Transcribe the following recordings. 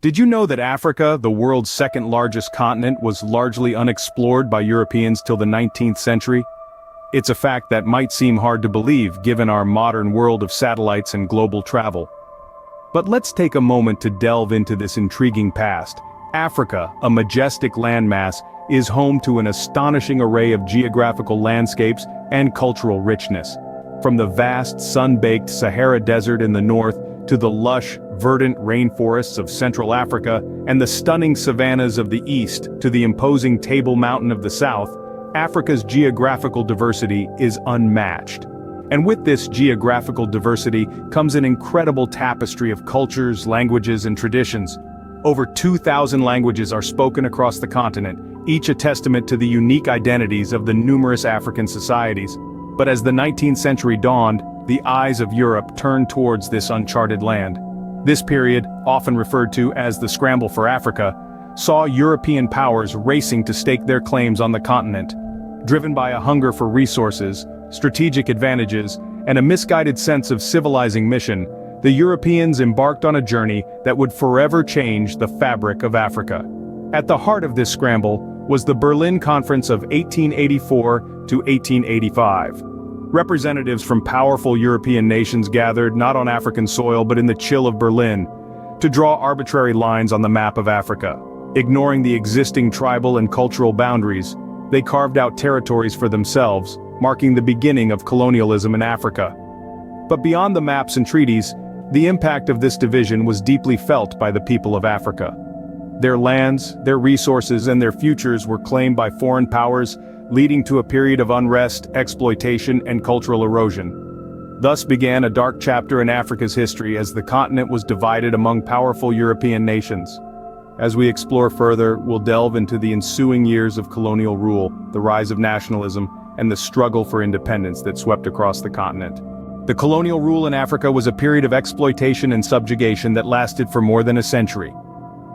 Did you know that Africa, the world's second-largest continent, was largely unexplored by Europeans till the 19th century? It's a fact that might seem hard to believe given our modern world of satellites and global travel. But let's take a moment to delve into this intriguing past. Africa, a majestic landmass, is home to an astonishing array of geographical landscapes and cultural richness. From the vast, sun-baked Sahara Desert in the north, to the lush, verdant rainforests of Central Africa, and the stunning savannas of the east, to the imposing Table Mountain of the south, Africa's geographical diversity is unmatched. And with this geographical diversity comes an incredible tapestry of cultures, languages, and traditions. Over 2,000 languages are spoken across the continent, each a testament to the unique identities of the numerous African societies. But as the 19th century dawned, the eyes of Europe turned towards this uncharted land. This period, often referred to as the Scramble for Africa, saw European powers racing to stake their claims on the continent. Driven by a hunger for resources, strategic advantages, and a misguided sense of civilizing mission, the Europeans embarked on a journey that would forever change the fabric of Africa. At the heart of this scramble was the Berlin Conference of 1884 to 1885. Representatives from powerful European nations gathered not on African soil but in the chill of Berlin, to draw arbitrary lines on the map of Africa. Ignoring the existing tribal and cultural boundaries, they carved out territories for themselves, marking the beginning of colonialism in Africa. But beyond the maps and treaties, the impact of this division was deeply felt by the people of Africa. Their lands, their resources, and their futures were claimed by foreign powers, leading to a period of unrest, exploitation, and cultural erosion. Thus began a dark chapter in Africa's history as the continent was divided among powerful European nations. As we explore further, we'll delve into the ensuing years of colonial rule, the rise of nationalism, and the struggle for independence that swept across the continent. The colonial rule in Africa was a period of exploitation and subjugation that lasted for more than a century.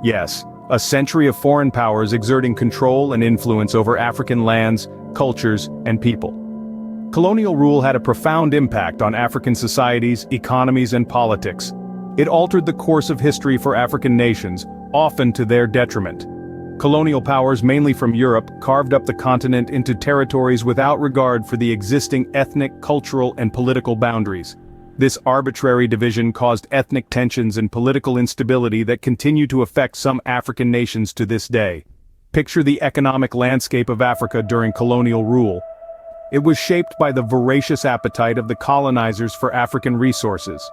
Yes, a century of foreign powers exerting control and influence over African lands, cultures, and people. Colonial rule had a profound impact on African societies, economies, and politics. It altered the course of history for African nations, often to their detriment. Colonial powers, mainly from Europe, carved up the continent into territories without regard for the existing ethnic, cultural, and political boundaries. This arbitrary division caused ethnic tensions and political instability that continue to affect some African nations to this day. Picture the economic landscape of Africa during colonial rule. It was shaped by the voracious appetite of the colonizers for African resources.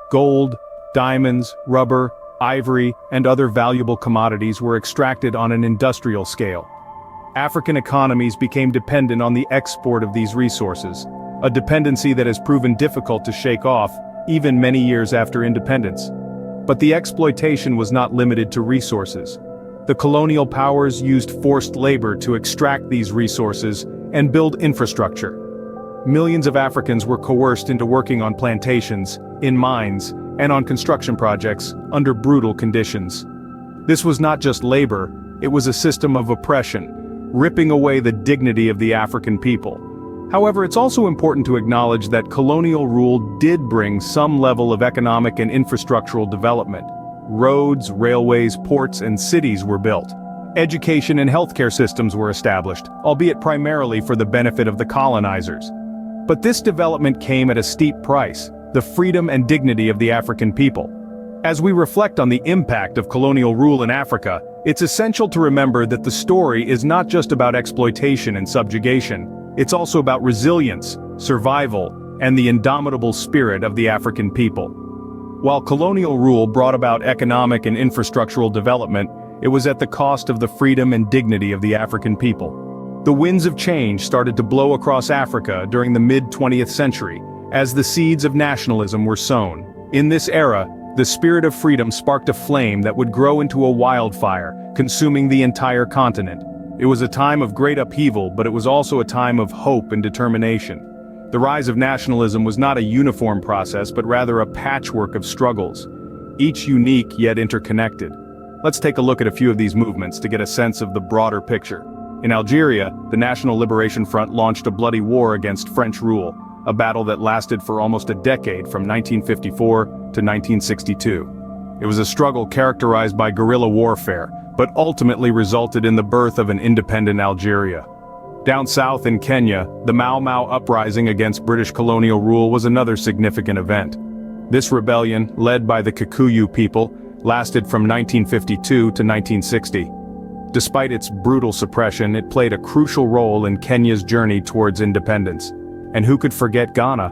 Gold, diamonds, rubber, ivory, and other valuable commodities were extracted on an industrial scale. African economies became dependent on the export of these resources, a dependency that has proven difficult to shake off, even many years after independence. But the exploitation was not limited to resources. The colonial powers used forced labor to extract these resources and build infrastructure. Millions of Africans were coerced into working on plantations, in mines, and on construction projects, under brutal conditions. This was not just labor, it was a system of oppression, ripping away the dignity of the African people. However, it's also important to acknowledge that colonial rule did bring some level of economic and infrastructural development. Roads, railways, ports, and cities were built. Education and healthcare systems were established, albeit primarily for the benefit of the colonizers. But this development came at a steep price: the freedom and dignity of the African people. As we reflect on the impact of colonial rule in Africa, it's essential to remember that the story is not just about exploitation and subjugation. It's also about resilience, survival, and the indomitable spirit of the African people. While colonial rule brought about economic and infrastructural development, it was at the cost of the freedom and dignity of the African people. The winds of change started to blow across Africa during the mid-20th century, as the seeds of nationalism were sown. In this era, the spirit of freedom sparked a flame that would grow into a wildfire, consuming the entire continent. It was a time of great upheaval, but it was also a time of hope and determination. The rise of nationalism was not a uniform process, but rather a patchwork of struggles, each unique yet interconnected. Let's take a look at a few of these movements to get a sense of the broader picture. In Algeria, the National Liberation Front launched a bloody war against French rule, a battle that lasted for almost a decade from 1954 to 1962. It was a struggle characterized by guerrilla warfare, but ultimately resulted in the birth of an independent Algeria. Down south in Kenya, the Mau Mau uprising against British colonial rule was another significant event. This rebellion, led by the Kikuyu people, lasted from 1952 to 1960. Despite its brutal suppression, it played a crucial role in Kenya's journey towards independence. And who could forget Ghana?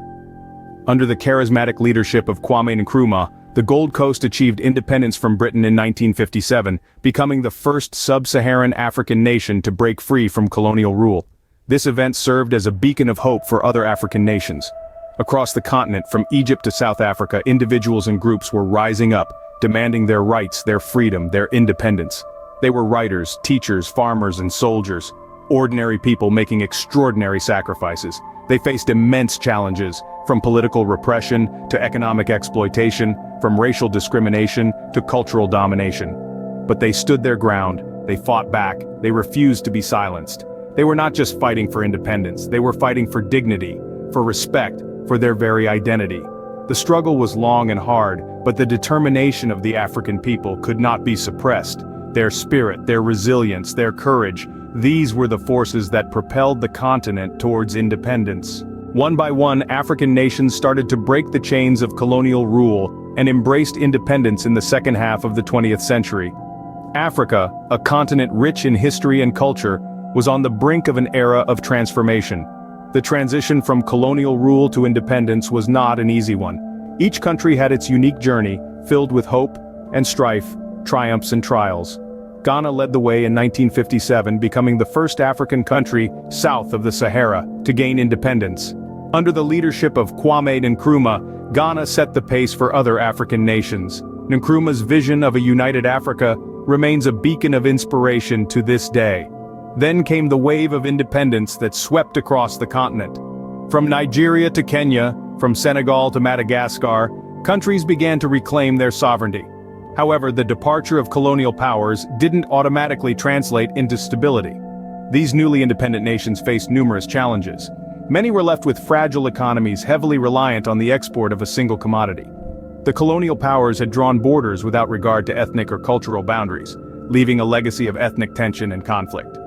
Under the charismatic leadership of Kwame Nkrumah, the Gold Coast achieved independence from Britain in 1957, becoming the first sub-Saharan African nation to break free from colonial rule. This event served as a beacon of hope for other African nations. Across the continent, from Egypt to South Africa, individuals and groups were rising up, demanding their rights, their freedom, their independence. They were writers, teachers, farmers, and soldiers. Ordinary people making extraordinary sacrifices. They faced immense challenges, from political repression to economic exploitation, from racial discrimination to cultural domination. But they stood their ground, they fought back, they refused to be silenced. They were not just fighting for independence, they were fighting for dignity, for respect, for their very identity. The struggle was long and hard, but the determination of the African people could not be suppressed. Their spirit, their resilience, their courage, these were the forces that propelled the continent towards independence. One by one, African nations started to break the chains of colonial rule and embraced independence in the second half of the 20th century. Africa, a continent rich in history and culture, was on the brink of an era of transformation. The transition from colonial rule to independence was not an easy one. Each country had its unique journey, filled with hope and strife, triumphs and trials. Ghana led the way in 1957, becoming the first African country south of the Sahara to gain independence. Under the leadership of Kwame Nkrumah, Ghana set the pace for other African nations. Nkrumah's vision of a united Africa remains a beacon of inspiration to this day. Then came the wave of independence that swept across the continent. From Nigeria to Kenya, from Senegal to Madagascar, countries began to reclaim their sovereignty. However, the departure of colonial powers didn't automatically translate into stability. These newly independent nations faced numerous challenges. Many were left with fragile economies heavily reliant on the export of a single commodity. The colonial powers had drawn borders without regard to ethnic or cultural boundaries, leaving a legacy of ethnic tension and conflict.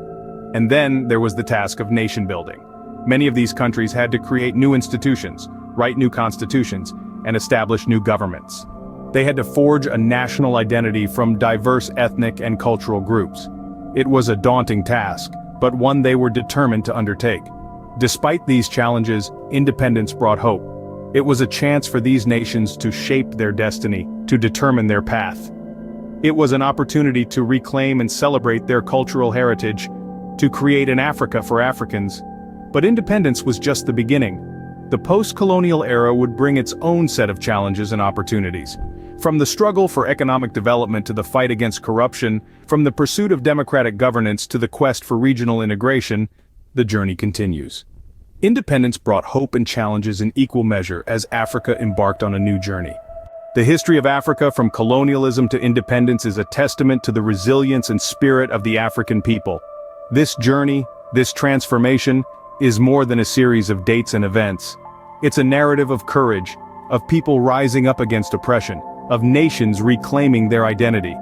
And then there was the task of nation building. Many of these countries had to create new institutions, write new constitutions, and establish new governments. They had to forge a national identity from diverse ethnic and cultural groups. It was a daunting task, but one they were determined to undertake. Despite these challenges, independence brought hope. It was a chance for these nations to shape their destiny, to determine their path. It was an opportunity to reclaim and celebrate their cultural heritage, to create an Africa for Africans. But independence was just the beginning. The post-colonial era would bring its own set of challenges and opportunities. From the struggle for economic development to the fight against corruption, from the pursuit of democratic governance to the quest for regional integration, the journey continues. Independence brought hope and challenges in equal measure as Africa embarked on a new journey. The history of Africa from colonialism to independence is a testament to the resilience and spirit of the African people. This journey, this transformation, is more than a series of dates and events. It's a narrative of courage, of people rising up against oppression, of nations reclaiming their identity.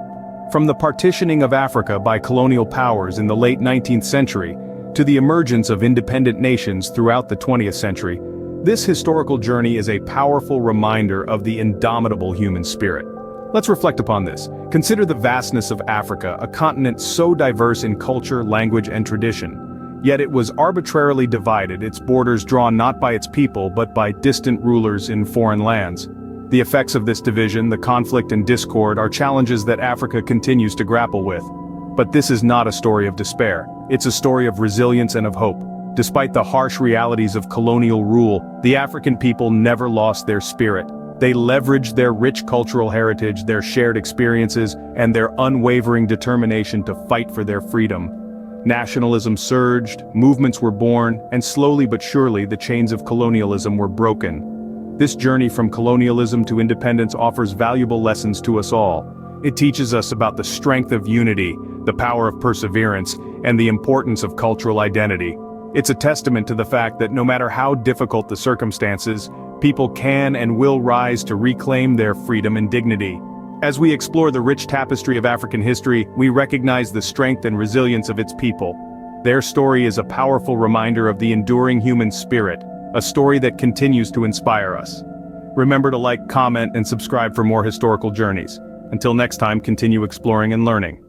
From the partitioning of Africa by colonial powers in the late 19th century, to the emergence of independent nations throughout the 20th century, this historical journey is a powerful reminder of the indomitable human spirit. Let's reflect upon this. Consider the vastness of Africa, a continent so diverse in culture, language, and tradition. Yet it was arbitrarily divided, its borders drawn not by its people but by distant rulers in foreign lands. The effects of this division, the conflict and discord, are challenges that Africa continues to grapple with. But this is not a story of despair. It's a story of resilience and of hope. Despite the harsh realities of colonial rule, the African people never lost their spirit. They leveraged their rich cultural heritage, their shared experiences, and their unwavering determination to fight for their freedom. Nationalism surged, movements were born, and slowly but surely the chains of colonialism were broken. This journey from colonialism to independence offers valuable lessons to us all. It teaches us about the strength of unity, the power of perseverance, and the importance of cultural identity. It's a testament to the fact that no matter how difficult the circumstances, people can and will rise to reclaim their freedom and dignity. As we explore the rich tapestry of African history, we recognize the strength and resilience of its people. Their story is a powerful reminder of the enduring human spirit, a story that continues to inspire us. Remember to like, comment, and subscribe for more historical journeys. Until next time, continue exploring and learning.